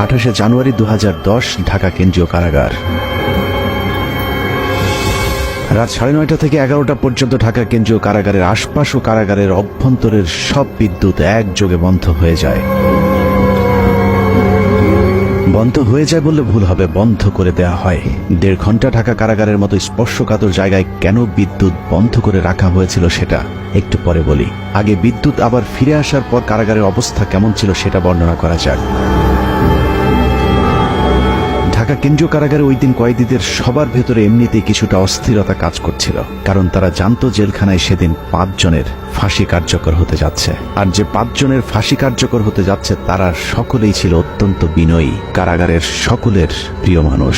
28 জানুয়ারি 2010 ঢাকা কেন্দ্রীয় কারাগার। রাত 9:30 থেকে 11টা পর্যন্ত ঢাকা কেন্দ্রীয় কারাগারের আশপাশ ও কারাগারের অভ্যন্তরের সব বিদ্যুৎ একযোগে বন্ধ হয়ে যায়। বন্ধ হয়ে যায় বললে ভুল হবে, বন্ধ করে দেয়া হয়। 1.5 ঘন্টা ঢাকা কারাগারের মতো স্পর্শকাতর জায়গায় কেন বিদ্যুৎ বন্ধ করে রাখা হয়েছিল সেটা একটু পরে বলি। আগে বিদ্যুৎ আবার ফিরে আসার পর কারাগারের অবস্থা কেমন ছিল সেটা বর্ণনা করা যাক। ঢাকা কেন্দ্রীয় কারাগারে ওই দিন কয়েদিদের সবার ভেতরে এমনিতেই কিছুটা অস্থিরতা কাজ করছিল, কারণ তারা জানতো জেলখানায় সেদিন 5 জনের ফাঁসি কার্যকর হতে যাচ্ছে। আর যে 5 জনের ফাঁসি কার্যকর হতে যাচ্ছে তারা সকলেই ছিল অত্যন্ত বিনয়ী, কারাগারের সকলের প্রিয় মানুষ।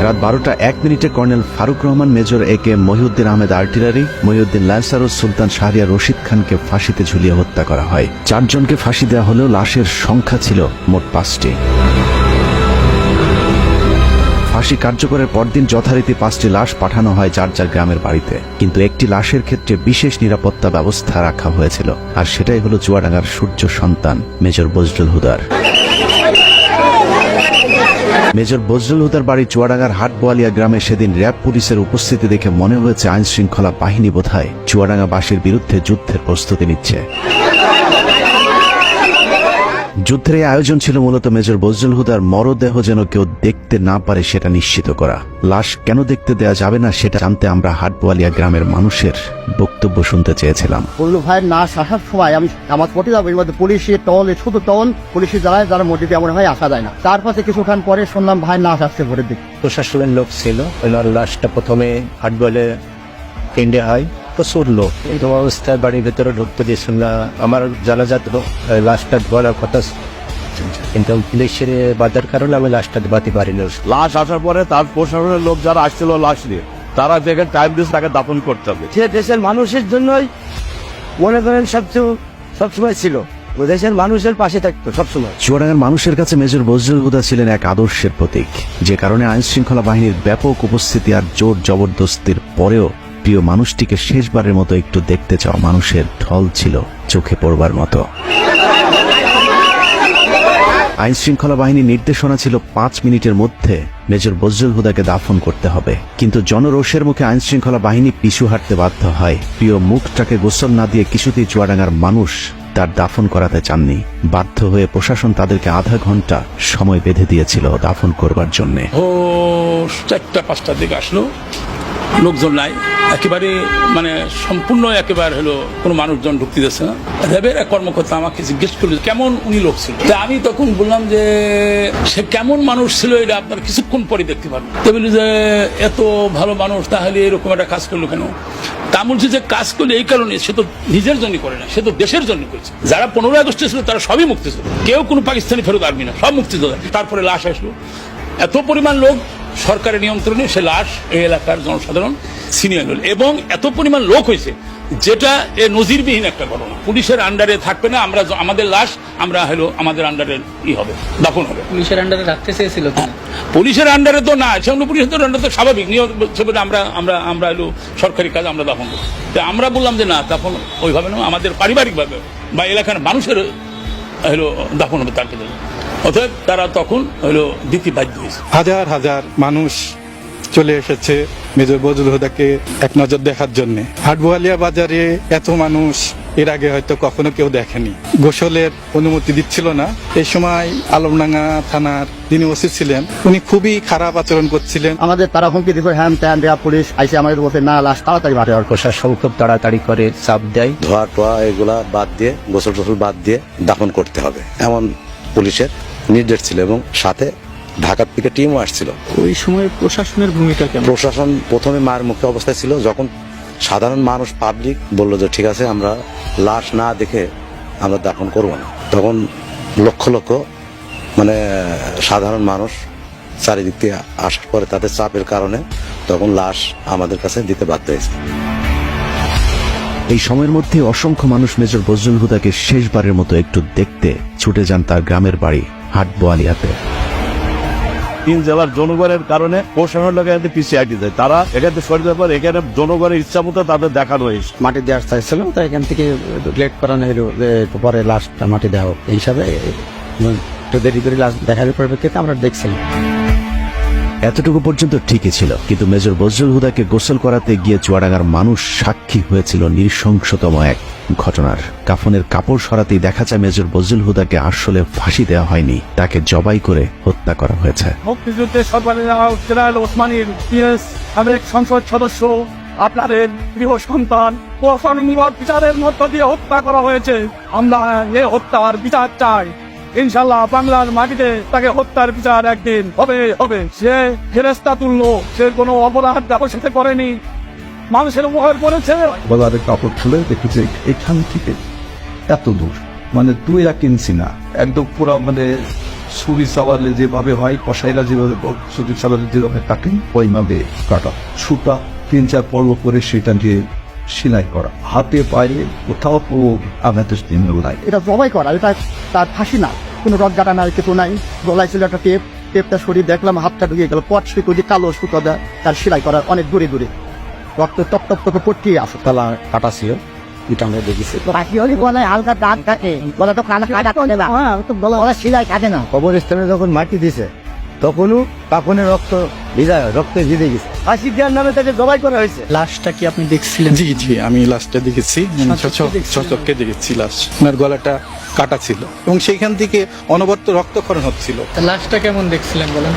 রাত 12:01 colonel Faruk Rahman, major AK Mohiuddin Ahmed artillery, Mohiuddin lancer ও সুলতান শাহরিয়ার রশিদ খানকে ফাঁসিতে ঝুলিয়ে হত্যা করা হয়। 4 জনকে ফাঁসি দেওয়া হলেও লাশের সংখ্যা ছিল মোট 5টি। ফাঁসি কার্যকরের পরদিন যথারীতি 5টি লাশ পাঠানো হয় যার যার গ্রামের বাড়িতে, কিন্তু একটি লাশের ক্ষেত্রে বিশেষ নিরাপত্তা ব্যবস্থা রাখা হয়েছিল, আর সেটাই হলো চুয়াডাঙ্গার সূর্য সন্তান মেজর বজলুল হুদার। মেজর বজলুল হুদার বাড়ি চুয়াডাঙ্গার হাটবোয়ালিয়া গ্রামে সেদিন র্যাব পুলিশের উপস্থিতি দেখে মনে হয়েছে আইন শৃঙ্খলা বাহিনী বোধহয় চুয়াডাঙ্গাবাসীর বিরুদ্ধে যুদ্ধের প্রস্তুতি নিচ্ছে। যুদ্ধের এই আয়োজন ছিল মূলত মেজর বজলুল হুদার মরদেহ যেন কেউ দেখতে না পারে সেটা নিশ্চিত করা। লাশ কেন দেখতে দেয়া যাবে না সেটা জানতে আমরা হাটবোয়ালিয়া গ্রামের মানুষের বক্তব্য শুনতে চেয়েছিলাম। বললো ভাই না আসার সময় আমি আমার পটে যাবো, এর মধ্যে পুলিশের টল, শুধু টল পুলিশের জ্বালায় যারা মসজিদে এমন হয় আসা যায় না। তারপরে কিছুক্ষণ পরে শুনলাম ভাই না আসছে ভোরের দিকে। প্রশাসনের লোক ছিল, ওনার লাশটা প্রথমে হাটবলে কেন্দ্রে হয়, প্রচুর লোক এই অবস্থায় বাড়ির ভেতরে ঢুকতে দিয়েছিল না। আমার জানাজাত লাশটা ধোয়ার কথা, কিন্তু পুলিশের বাধার কারণে আমি লাশটা ধোয়াতে পারিনি। লাশ আসার পরে তার প্রশাসনের লোক যারা আসছিল লাশ নিয়ে, তারা দেখে টাইম দিয়েছে তাকে দাফন করতে হবে। সে দেশের মানুষের জন্যই মনে করেন সবসময় ছিল, দেশের মানুষের পাশে থাকতো সবসময়। চুয়াডাঙ্গার মানুষের কাছে মেজর বজলুল হুদা ছিলেন এক আদর্শের প্রতীক, যে কারণে আইন শৃঙ্খলা বাহিনীর ব্যাপক উপস্থিতি আর জোর জবরদস্তির পরেও প্রিয় মানুষটিকে শেষবারের মতো একটু দেখতে চাওয়া মানুষের ঢল ছিল চোখে পড়বার মতো। আইন শৃঙ্খলা বাহিনীর নির্দেশনা ছিল 5 মিনিটের মধ্যে মেজর বজলুল হুদাকে দাফন করতে হবে, কিন্তু জনরোষের মুখে আইন শৃঙ্খলা বাহিনী পিছু হাঁটতে বাধ্য হয়। প্রিয় মুখটাকে গোসল না দিয়ে কিছুতেই চুয়াডাঙ্গার মানুষ তার দাফন করাতে চাননি। বাধ্য হয়ে প্রশাসন তাদেরকে আধা ঘন্টা সময় বেঁধে দিয়েছিল দাফন করবার জন্য। 4টা-5টার দিকে আসলো, লোকজন নাই একেবারে, মানে সম্পূর্ণ একেবারে হলো কোনো মানুষজন ঢুকতে দিচ্ছে না। র্যাবের এক কর্মকর্তা আমাকে জিজ্ঞেস করলো কেমন উনি লোক ছিল। আমি তখন বললাম যে সে কেমন মানুষ ছিল এটা আপনার কিছুক্ষণ পরে দেখতে পারবেন। তো বলি যে এত ভালো মানুষ, তাহলে এরকম একটা কাজ করলো কেন? তা বলছে যে কাজ করলে এই কারণে, সে তো নিজের জন্য করে না, সে তো দেশের জন্য করেছে। যারা 15ই আগস্টে ছিল তারা সবই মুক্তি ছিল, কেউ কোনো পাকিস্তানি ফেরত আসবি না, সব মুক্তি ছিল। তারপরে লাশ আসলো, এত পরিমাণ লোক সরকারের নিয়ন্ত্রণে, সে লাশ এই এলাকার জনসাধারণ ছিনিয়ে নিল, এবং এত পরিমাণ লোক হয়েছে যেটা নজিরবিহীন একটা ঘটনা। পুলিশের আন্ডারে থাকবে না, আমরা আমাদের লাশ আমরা হলো আমাদের আন্ডারে হবে, দাফন হবে। পুলিশের আন্ডারে রাখতে চেয়েছিল, পুলিশের আন্ডারে তো না, সেগুলো পুলিশের আন্ডারে তো স্বাভাবিক নিয়ম, আমরা হলো সরকারি কাজ আমরা দাফন করি। আমরা বললাম যে না, দাফন ওইভাবে না, আমাদের পারিবারিকভাবে বা এলাকার মানুষের হলো দাফন হবে তার ক্ষেত্রে। অতএব তারা তখন হলো দিতে বাধ্য হয়েছে। হাজার হাজার মানুষ চলে এসেছে মেজর বজলুল হুদাকে এক নজর দেখার জন্য। হাটবোয়ালিয়া বাজারে এত মানুষ এর আগে হয়তো কখনো কেউ দেখেনি। গোসলের অনুমতি দিচ্ছিল না। এই সময় আলমডাঙ্গা থানার যিনি ওসি ছিলেন উনি খুবই খারাপ আচরণ করছিলেন। আমাদের তারা হুমকি দিত, হ্যান ত্যান দেয়া, পুলিশ আইসে আমাদের বলছে না লাশ তাড়াতাড়ি মাঠে। প্রশাসন খুব তাড়াতাড়ি করে চাপ দেয়, ধোয়া টোয়া এগুলা বাদ দিয়ে, গোসল টোসল বাদ দিয়ে দাফন করতে হবে এমন পুলিশের নির্দেশ ছিল, এবং সাথে ঢাকার থেকে টিমও আসছিল। ওই সময় প্রশাসনের ভূমিকা কেমন? প্রশাসন প্রথমে মায়ের মুখে অবস্থায় ছিল, যখন সাধারণ মানুষ পাবলিক বললো যে ঠিক আছে আমরা লাশ না দেখে আমরা দাফন করব না, তখন লক্ষ লক্ষ মানে সাধারণ মানুষ চারিদিক থেকে আসার পরে তাদের চাপের কারণে তখন লাশ আমাদের কাছে দিতে বাধ্য হয়েছে। এই সময়ের মধ্যে অসংখ্য মানুষ মেজর বজলুল হুদাকে শেষবারের মতো একটু দেখতে ছুটে যান তার গ্রামের বাড়ি হাটবোয়ালিয়াতে। তিন জেলার জনগণের কারণে প্রশাসনের লোক এখানে পিছিয়ে হাঁটি যায়। তারা এখানে সরে যাওয়ার পর এখানে জনগণের ইচ্ছা মতো তাদের দেখানো হয়েছে। মাটি দেওয়ার চাইছিল, তো এখান থেকে লেট করানো হলো যে পরে লাশটা মাটি দেওয়া হোক। এই হিসাবে একটু দেরি করে লাশ দেখার পরিপ্রেক্ষিতে আমরা দেখছিলাম। এতটুকু পর্যন্ত ঠিকই ছিল, কিন্তু মেজর বজলুল হুদাকে গোসল করাতে গিয়ে চুয়াডাঙ্গার মানুষ সাক্ষী হয়েছিল নৃশংসতম এক ঘটনার। কাফনের কাপড় সরাতেই দেখা যায় মেজর বজলুল হুদাকে আসলে ফাঁসি দেওয়া হয়নি, তাকে জবাই করে হত্যা করা হয়েছে। মুক্তিযুদ্ধে জেনারেল ওসমানীর সাবেক সংসদ সদস্য, আপনাদের গৃহ সন্তান বিচারের মধ্য দিয়ে হত্যা করা হয়েছে। আমরা এ হত্যার বিচার চাই। ইনশাল্লাহ বাংলার মাটিতে তাকে হত্যার বিচার একদিন হবে। সে ফেরেস্তা তুললো, সে কোনো অপরাধ কারোর সাথে করেনি, মানুষের উপকার করেছে। বাজারে কাপড় খুলে দেখেছে এখান থেকে এত দূর, মানে তুই কিনছি না, একদম পুরো মানে ছুরি চাওয়ালে যেভাবে হয়, কষাইরা যেভাবে ছুরি চাওয়ালে যেভাবে কাটেন ওইভাবে কাটা, সুতা 3-4 পর্ব করে সেটা দিয়ে সেলাই করা, হাতে পায়ে কোথাও আমাদের নাই। এটা জবাই করা, এটা তার ফাঁসি না, কোনো রড গাটা নাই, কিছু নাই। গলায় ছিল একটা টেপটা সরিয়ে দেখলাম হাতটা ঢুকে গেল, পট সুতো দিয়ে কালো সুতো দেয় তার সেলাই করা, অনেক দূরে রক্ত টপ টপ টপে পটকে আসে। তালা কাটা ছিল, এটা আমরা দেখেছি। বাকি হলে গলায় হালকা দাগ থাকে, গলা তো গলা সেলাই কাটে না। কবরস্থানে যখন মাটি দিছে তখনও কাফনের রক্তে ভিজে গেছে। ফাঁসি দেওয়ার নামে তাকে জবাই করা হয়েছে। লাশটা কি আপনি দেখছিলেন? জি আমি লাশটা দেখেছি, চোখকে দেখেছি। লাশ ওনার গলাটা কাটা ছিল এবং সেইখান থেকে অনবরত রক্তক্ষরণ হচ্ছিল। লাশটা কেমন দেখছিলেন বলেন?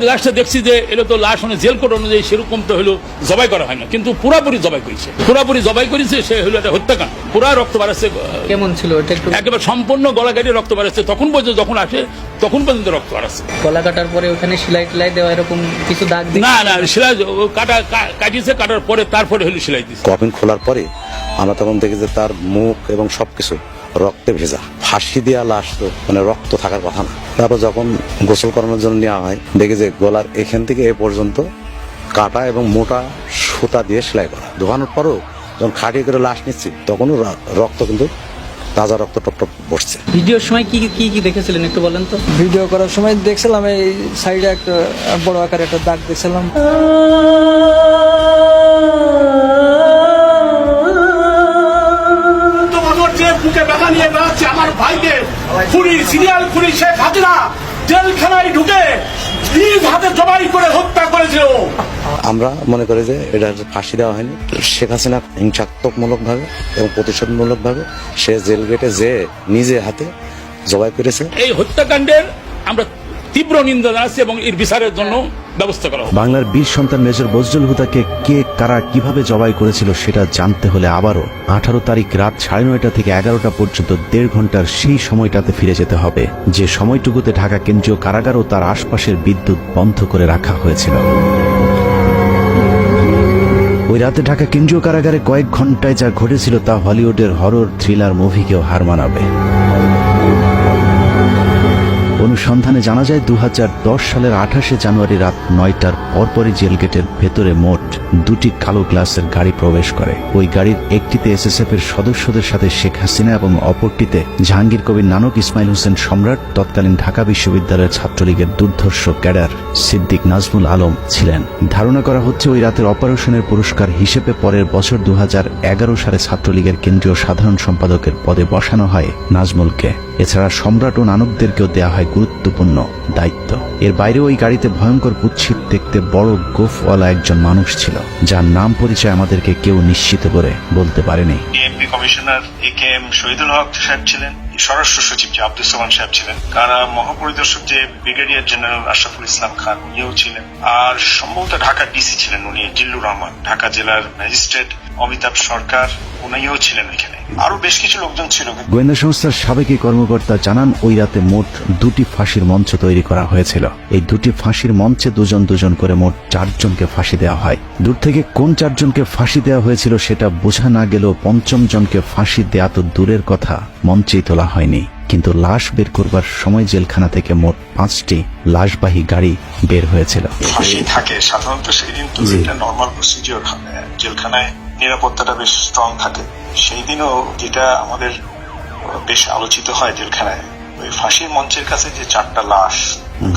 লাশটা দেখছি যে এটা তো লাশ জেল কোড অনুযায়ী সেরকম তো হলো জবাই করা হয় না, কিন্তু পুরাপুরি জবাই করেছে। সে হলো একটা হত্যাকাণ্ড, পুরা রক্ত বাড়াচ্ছে। কেমন ছিল এটা একটু? একেবারে সম্পূর্ণ গলা কেটে রক্ত বাড়াচ্ছে, তখন পর্যন্ত যখন আসে তখন পর্যন্ত রক্ত বাড়াচ্ছে। গলা কাটার পরে ওখানে সেলাই টেলাই দেওয়া এরকম কিছু দাগ? না সেলাই কাটিয়েছে, কাটার পরে তারপরে হলো সেলাই দিচ্ছে। কফিন খোলার পরে আমরা তখন দেখি যে তার মুখ এবং সবকিছু রক্তে ভেজা। ফাঁসি দেওয়া লাশ তো মানে রক্ত থাকার কথা না। তারপর যখন গোসল করানোর জন্য নেওয়া হয়, দেখি যে গলার এখান থেকে এ পর্যন্ত কাটা এবং মোটা সুতা দিয়ে সেলাই করা। ধোয়ানোর পরও যখন খাটিয়ে করে লাশ নিচ্ছি তখনও রক্ত কিন্তু তাজা রক্ত টপ টপ বসছে। ভিডিওর সময় কি দেখেছিলেন একটু বলেন তো? ভিডিও করার সময় দেখছিলাম এই সাইডে একটা বড় আকারে একটা দাগ দেখছিলাম। বুকে ব্যথা নিয়ে বেড়াচ্ছে আমার ভাইকে সিরিয়াল খুনি শেখ হাসিনা জেলখানায় ঢুকে নিজ হাতে জবাই করে হত্যা করেছিল। আমরা মনে করি যে এটা ফাঁসি দেওয়া হয়নি, শেখ হাসিনা হিংসাত্মকমূলক ভাবে এবং প্রতিশোধমূলক ভাবে সে জেল গেটে যে নিজে হাতে জবাই করেছে। এই হত্যাকাণ্ডের আমরা তীব্র নিন্দা জানাচ্ছি এবং এর বিচারের জন্য ব্যবস্থা করা হবে। বাংলার বীর সন্তান মেজর বজলুল হুদাকে কে কারা কিভাবে জবাই করেছিল সেটা জানতে হলে আবারও 18 তারিখ রাত 9:30 থেকে 11টা পর্যন্ত 1.5 ঘন্টার সেই সময়টাতে ফিরে যেতে হবে, যে সময়টুকুতে ঢাকা কেন্দ্রীয় কারাগার ও তার আশপাশের বিদ্যুৎ বন্ধ করে রাখা হয়েছিল। ওই রাতে ঢাকা কেন্দ্রীয় কারাগারে কয়েক ঘন্টায় যা ঘটেছিল তা হলিউডের হরর থ্রিলার মুভিকেও হার মানাবে। অনুসন্ধানে জানা যায় 2010 সালের 28শে জানুয়ারি রাত 9টার পরপরই জেল গেটের ভেতরে মোট 2টি কালো গ্লাসের গাড়ি প্রবেশ করে। ওই গাড়ির একটিতে এসএসএফ এর সদস্যদের সাথে শেখ হাসিনা এবং অপরটিতে জাহাঙ্গীর কবির নানক, ইসমাইল হোসেন সম্রাট, তৎকালীন ঢাকা বিশ্ববিদ্যালয়ের ছাত্রলীগের দুর্ধর্ষ ক্যাডার সিদ্দিক নাজমুল আলম ছিলেন। ধারণা করা হচ্ছে ওই রাতের অপারেশনের পুরস্কার হিসেবে পরের বছর 2011 সালে ছাত্রলীগের কেন্দ্রীয় সাধারণ সম্পাদকের পদে বসানো হয় নাজমুলকে। এছাড়া সম্রাট ও নানকদেরকেও দেওয়া হয় গুরুত্বপূর্ণ দায়িত্ব। এর বাইরে ওই গাড়িতে ভয়ঙ্কর কুৎসিত দেখতে বড় গোফওয়ালা একজন মানুষ ছিল, যার নাম পরিচয় আমাদেরকে কেউ নিশ্চিত করে বলতে পারেনি। ডিএমপি কমিশনার একেএম শহীদুল হক সাহেব ছিলেন, স্বরাষ্ট্র সচিব যে আব্দুল সালাম সাহেব ছিলেন, কারা মহাপরিদর্শক যে ব্রিগেডিয়ার জেনারেল আশরাফুল ইসলাম খান উনিও ছিলেন, আর সম্ভবত ঢাকার ডিসি ছিলেন উনি জিল্লুর রহমান, ঢাকা জেলার ম্যাজিস্ট্রেট অমিতাভ সরকার উনিও ছিলেন এখানে, আরো বেশ কিছু লোকজন ছিল। গোয়েন্দা সংস্থার সাবেক কর্মকর্তা জানান ওই রাতে মোট 2টি ফাঁসির মঞ্চ তৈরি করা হয়েছিল। এই 2টি ফাঁসির মঞ্চে দুজন করে মোট 4 জনকে ফাঁসি দেওয়া হয়। দূর থেকে কোন 4 জনকে ফাঁসি দেওয়া হয়েছিল সেটা বোঝা না গেলেও 5ম জনকে ফাঁসি দেওয়া তো দূরের কথা, মঞ্চেই তোলা হয়নি। কিন্তু লাশ বের করবার সময় জেলখানা থেকে মোট 5টি লাশবাহী গাড়ি বের হয়েছিল। ফাঁসি থাকে সাধারণত সেদিন তো এটা নর্মাল প্রসিডিওর, জেলখানায় নিরাপত্তাটা বেশ স্ট্রং থাকে। সেই দিনও যেটা আমাদের বেশ আলোচিত হয় জেলখানায়, ওই ফাঁসির মঞ্চের কাছে যে 4টা লাশ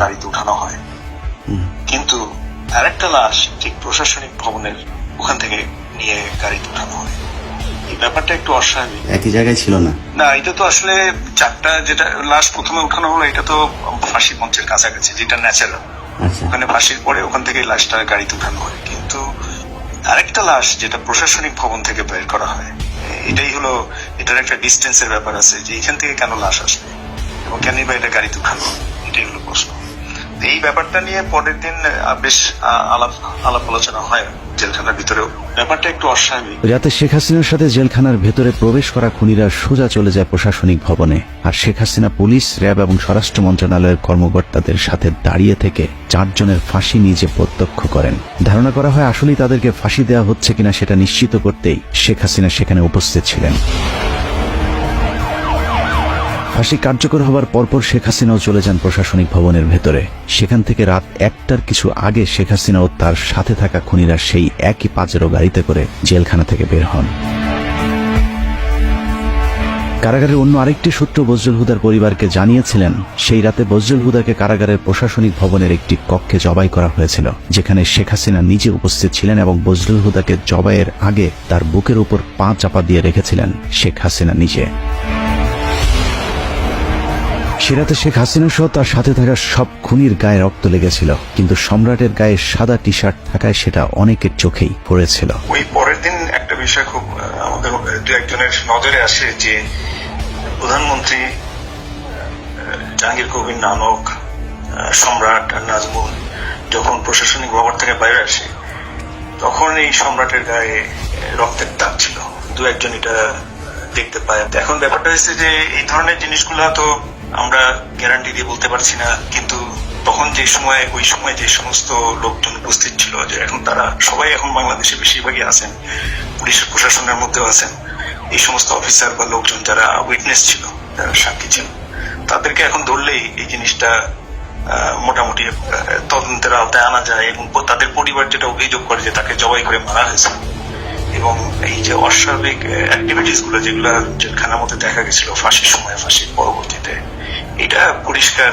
গাড়িতে উঠানো হয়, কিন্তু আরেকটা লাশ ঠিক প্রশাসনিক ভবনের ওখান থেকে নিয়ে গাড়িতে উঠানো হয়। এই ব্যাপারটা একটু অস্বাভাবিক। একই জায়গায় ছিল না। না, এটা তো আসলে চারটা যেটা লাশ প্রথমে উঠানো হলো এটা তো ফাঁসি মঞ্চের কাছাকাছি, যেটা ন্যাচারাল। ওখানে ফাঁসির পরে ওখান থেকে লাশটা গাড়িতে উঠানো হয়, কিন্তু আরেকটা লাশ যেটা প্রশাসনিক ভবন থেকে বের করা হয়, এটাই হলো, এটার একটা ডিস্টেন্সের ব্যাপার আছে যে এখান থেকে কেন লাশ আসবে এবং কেন বা এটা গাড়িতে উঠানো হয়, এটাই হলো প্রশ্ন। এই ব্যাপারটা নিয়ে পরের দিন বেশ আলাপ আলোচনা হয় জেলখানার ভিতরেও। ব্যাপারটা একটু অস্বাভাবিক। রাতে শেখ হাসিনার সাথে জেলখানার ভেতরে প্রবেশ করা খুনিরা সোজা চলে যায় প্রশাসনিক ভবনে, আর শেখ হাসিনা পুলিশ, র্যাব এবং স্বরাষ্ট্র মন্ত্রণালয়ের কর্মকর্তাদের সাথে দাঁড়িয়ে থেকে 4 জনের ফাঁসি নিজে প্রত্যক্ষ করেন। ধারণা করা হয় আসলেই তাদেরকে ফাঁসি দেওয়া হচ্ছে কিনা সেটা নিশ্চিত করতেই শেখ হাসিনা সেখানে উপস্থিত ছিলেন। ফাঁসি কার্যকর হবার পরপর শেখ হাসিনাও চলে যান প্রশাসনিক ভবনের ভেতরে। সেখান থেকে রাত 1টার কিছু আগে শেখ হাসিনা ও তার সাথে থাকা খুনিরা সেই একই পাজেরো গাড়িতে করে জেলখানা থেকে বের হন। কারাগারের অন্য আরেকটি সূত্র বজলুল হুদার পরিবারকে জানিয়েছিলেন, সেই রাতে বজলুল হুদাকে কারাগারের প্রশাসনিক ভবনের একটি কক্ষে জবাই করা হয়েছিল, যেখানে শেখ হাসিনা নিজে উপস্থিত ছিলেন এবং বজলুল হুদাকে জবাইয়ের আগে তার বুকের উপর পা চাপা দিয়ে রেখেছিলেন শেখ হাসিনা নিজে। সে রাতে শেখ হাসিনা সহ তার সাথে থাকা সব খুনির গায়ে রক্ত লেগেছিল, কিন্তু সম্রাটের গায়ে সাদা টি শার্ট থাকায় সেটা অনেকের চোখেই পড়েছিল। ওই পরের দিন একটা বিষয় খুব আমাদের দু একজনের নজরে আসে যে প্রধানমন্ত্রী জাহাঙ্গীর কবির নানক, সম্রাট আর নাজমুল যখন প্রশাসনিক ভবন থেকে বাইরে আসে তখন এই সম্রাটের গায়ে রক্তের দাগ ছিল। দু একজন এটা দেখতে পায়। এখন ব্যাপারটা হচ্ছে যে এই ধরনের জিনিসগুলো তো আমরা গ্যারান্টি দিয়ে বলতে পারছি না, কিন্তু তখন ওই সময় যে সমস্ত লোকজন উপস্থিত ছিল, যে এখন তারা সবাই এখন বাংলাদেশে বেশিরভাগই আছেন, পুলিশের প্রশাসনের মধ্যেও আছেন, এই সমস্ত অফিসার বা লোকজন যারা উইটনেস ছিল, যারা সাক্ষী ছিল, তাদেরকে এখন ধরলেই এই জিনিসটা মোটামুটি তদন্তের আওতায় আনা যায় এবং তাদের পরিবার যেটা অভিযোগ করে যে তাকে জবাই করে মারা হয়েছে এবং এই যে অস্বাভাবিক অ্যাক্টিভিটিস গুলো যেগুলো জেলখানার মধ্যে দেখা গেছিল ফাঁসির সময়, ফাঁসির পরবর্তীতে, এটা পরিষ্কার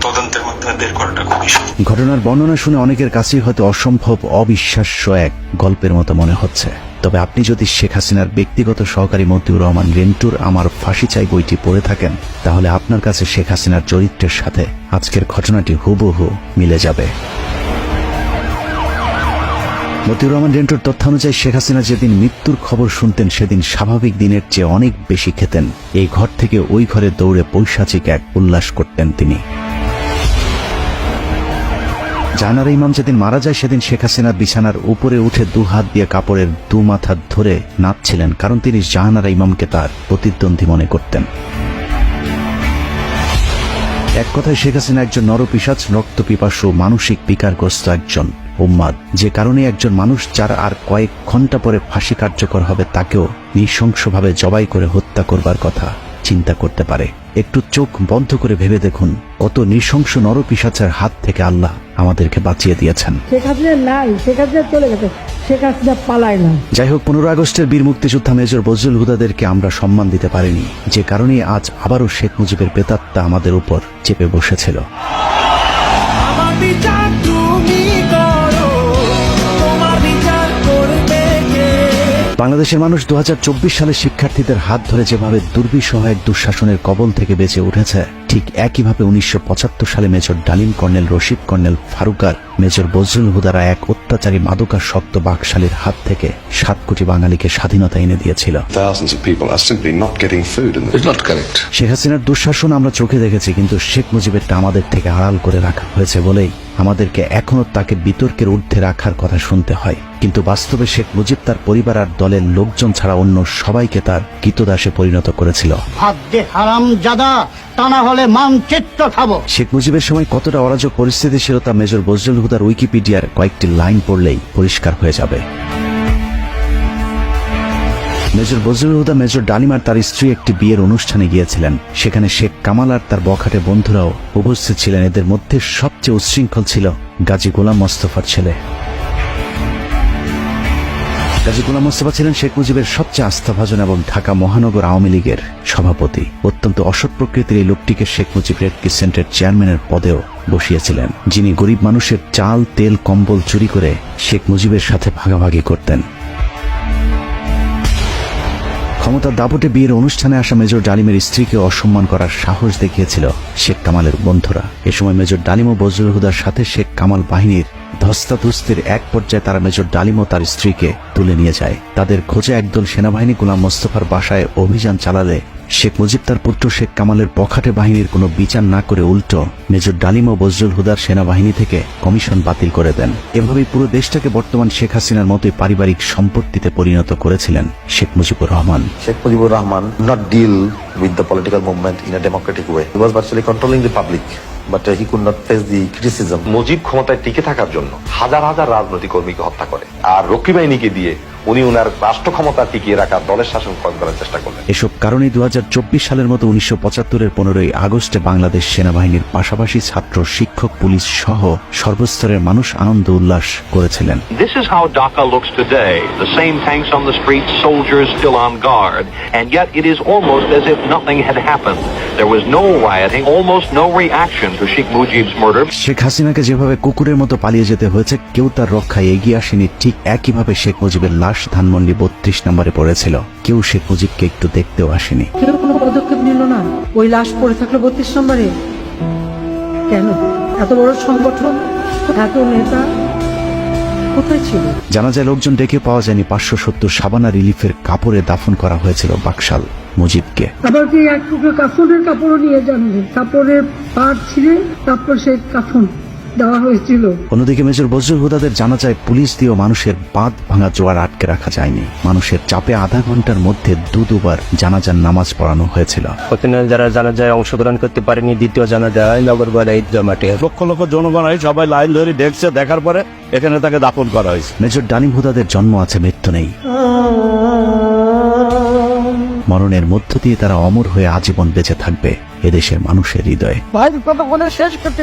তদন্তের মাধ্যমে বের করাটা খুবই সহজ। ঘটনার বর্ণনা শুনে অনেকের কাছেই হয়তো অসম্ভব, অবিশ্বাস্য এক গল্পের মতো মনে হচ্ছে। তবে আপনি যদি শেখ হাসিনার ব্যক্তিগত সহকারী মতিউর রহমান রেন্টুর আমার ফাঁসি চাই বইটি পড়ে থাকেন, তাহলে আপনার কাছে শেখ হাসিনার চরিত্রের সাথে আজকের ঘটনাটি হুবহু মিলে যাবে। মতিউর রহমান রেন্টুর তথ্যানুযায়ী শেখ হাসিনা যেদিন মৃত্যুর খবর শুনতেন সেদিন স্বাভাবিক দিনের চেয়ে অনেক বেশি খেতেন। এই ঘর থেকে ওই ঘরে দৌড়ে পৈশাচিক এক উল্লাস করতেন তিনি। জাহানারা ইমাম যেদিন মারা যায় সেদিন শেখ হাসিনা বিছানার উপরে উঠে 2 হাত দিয়ে কাপড়ের 2 মাথা ধরে নাচছিলেন, কারণ তিনি জাহানারা ইমামকে তার প্রতিদ্বন্দ্বী মনে করতেন। এক কথায় শেখ হাসিনা একজন নরপিশাচ, রক্তপিপাসু, মানসিক বিকারগ্রস্ত একজন উম্মাদ, যে কারণে একজন মানুষ যার আর কয়েক ঘন্টা পরে ফাঁসি কার্যকর হবে তাকেও নৃশংসভাবে জবাই করে হত্যা করবার কথা চিন্তা করতে পারে। একটু চোখ বন্ধ করে ভেবে দেখুন, কত নৃশংস নরপিশাচের হাত থেকে আল্লাহ আমাদেরকে বাঁচিয়ে দিয়েছেন। শেখ হাসিনা নাই, শেখ হাসিনা চলে গেছে, শেখ হাসিনা পালায় না। যাই হোক, 15 আগস্টের বীর মুক্তিযোদ্ধা মেজর বজলুল হুদাদেরকে আমরা সম্মান দিতে পারিনি, যে কারণে আজ আবারও শেখ মুজিবের প্রেতাত্মা আমাদের উপর চেপে বসেছিল। বাংলাদেশের মানুষ 2024 সালে শিক্ষার্থীদের হাত ধরে যেভাবে দুর্বিষহ এক দুঃশাসনের কবল থেকে বেঁচে উঠেছে, ঠিক একইভাবে 1975 সালে major Dalim colonel, Rashid colonel ফারুকার, মেজর বজলুল হুদারা এক অত্যাচারী মাদকাসক্ত বাকশালীর হাত থেকে 7 কোটি বাঙালিকে স্বাধীনতা এনে দিয়েছিল। শেখ হাসিনার দুঃশাসন আমরা চোখে দেখেছি, কিন্তু শেখ মুজিবেরটা আমাদের থেকে আড়াল করে রাখা হয়েছে বলেই আমাদেরকে এখনো তাকে বিতর্কের ঊর্ধ্বে রাখার কথা শুনতে হয়। কিন্তু বাস্তবে শেখ মুজিব তার পরিবার আর দলের লোকজন ছাড়া অন্য সবাইকে তার কৃতদাসে পরিণত করেছিল। শেখ মুজিবের সময় কতটা অরাজক পরিস্থিতি ছিল তা মেজর বজলুল হুদার উইকিপিডিয়ার কয়েকটি লাইন পড়লেই পরিষ্কার হয়ে যাবে। মেজর বজলুল হুদা, মেজর ডালিম আর তার স্ত্রী একটি বিয়ের অনুষ্ঠানে গিয়েছিলেন। সেখানে শেখ কামাল আর তার বখাটে বন্ধুরাও উপস্থিত ছিলেন। এদের মধ্যে সবচেয়ে উচ্ছৃঙ্খল ছিল গাজী গোলাম মোস্তফার ছেলে। কাজী গোলাম মোস্তফা ছিলেন শেখ মুজিবের সবচেয়ে আস্থাভাজন এবং ঢাকা মহানগর আওয়ামী লীগের সভাপতি। অত্যন্ত অসৎ প্রকৃতির এই লোকটিকে শেখ মুজিব রেড ক্রিসেন্টের চেয়ারম্যানের পদেও বসিয়েছিলেন, যিনি গরিব মানুষের চাল, তেল, কম্বল চুরি করে শেখ মুজিবের সাথে ভাগাভাগি করতেন। ক্ষমতার দাপটে বিয়ের অনুষ্ঠানে আসা মেজর ডালিমের স্ত্রীকে অসম্মান করার সাহস দেখিয়েছিল শেখ কামালের বন্ধুরা। এ সময় মেজর ডালিম ও বজলুল হুদার সাথে শেখ কামাল বাহিনীর ধস্তাধস্তির এক পর্যায়ে তারা মেজর ডালিম ও তার স্ত্রীকে তুলে নিয়ে যায়। তাদের খোঁজে একদল সেনাবাহিনী গোলাম মোস্তফার বাসায় অভিযান চালালে শেখ মুজিব তার পুত্র শেখ কামালের পখাটে বাহিনীর কোনো বিচার না করে উল্টো মেজর ডালিম ও বজলুল হুদার সেনাবাহিনী থেকে কমিশন বাতিল করে দেন। এভাবেই পুরো দেশটাকে বর্তমান শেখ হাসিনার মতোই পারিবারিক সম্পত্তিতে পরিণত করেছিলেন Sheikh Mujibur Rahman. Sheikh Mujibur Rahman not deal with the political movement in a democratic way. He was virtually controlling the public, but he could not face the criticism. Mujib ক্ষমতায় টিকে থাকার জন্য হাজার হাজার রাজনৈতিক কর্মীকে হত্যা করে, আর রক্ষী বাহিনীকে দিয়ে উনি উনার রাষ্ট্র ক্ষমতা টিকিয়ে রাখার দলের শাসন প্রয়োগ করার চেষ্টা করলেন। এসব কারণে 2024 সালের মতো 1975-এর 15ই আগস্টে বাংলাদেশ সেনাবাহিনীর পাশাপাশি ছাত্র, শিক্ষক, পুলিশ সহ সর্বস্তরের মানুষ আনন্দ উল্লাস করেছিলেন। This is how Dhaka looks today. The same tanks on the streets, soldiers still on guard, and yet it is almost as if nothing had happened. There was no rioting, almost no reaction to Sheikh Mujib's murder. Sheikh হাসিনাকে যেভাবে কুকুরের মতো পালিয়ে যেতে হয়েছে, কেউ তার রক্ষায় এগিয়ে আসেনি। ঠিক একইভাবে শেখ মুজিবের লাশ ধানমন্ডি 32 নম্বরে পড়েছিল, কেউ শেখ মুজিবকে একটু দেখতেও আসেনি। কেউ কোনো পদক্ষেপ নিল না, ওই লাশ পড়ে থাকলো 32 নম্বরে। কেন? এত বড় সংগঠন, এত নেতা কোথায় ছিল? জানা যায় লোকজন ডেকে পাওয়া যায়নি। 570 সাবানা রিলিফের কাপড়ে দাফন করা হয়েছিল বাকশাল মুজিবকে। আবার কি এক টুকরো কাফনের কাপড়ও নিয়ে যাননি, কাপড়ের পাট ছিঁড়ে তারপর সেই কাফন দেওয়া হয়েছিল। অন্যদিকে মেজর বজলুল হুদাদের জানা যায় পুলিশ দিয়েও মানুষের বাঁধ ভাঙা জোয়ার আটকে রাখা যায়নি। মানুষের চাপে আধা ঘন্টার মধ্যে দুবার জানাজার নামাজ পড়ানো হয়েছিল। যারা জানাজায় অংশগ্রহণ করতে পারেনি, দ্বিতীয় জানাজায় নগরবাড়া ঈদগাহ মাঠে লক্ষ লক্ষ জনগণ সবাই লাইন ধরে দেখছে, দেখার পরে এখানে তাকে দাফন করা হয়েছে। মেজর ডালিম হুদাদের জন্ম আছে, মৃত্যু নেই। মরণের মধ্য দিয়ে তারা অমর হয়ে আজীবন বেঁচে থাকবে এদেশের মানুষের হৃদয়ে। ভাই কথা বলে শেষ করতে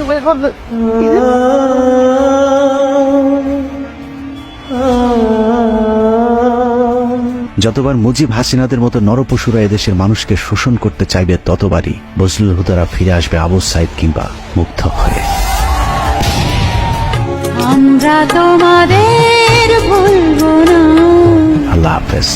যতবার মুজিব হাসিনাদের মতো নরপশুরা এদেশের মানুষকে শোষণ করতে চাইবে, ততবারই বজলুল হুদারা ফিরে আসবে আবু সাইদ কিংবা মুগ্ধ হয়ে। আমরা তোমাদের ভুলব না। আল্লাহ হাফেজ।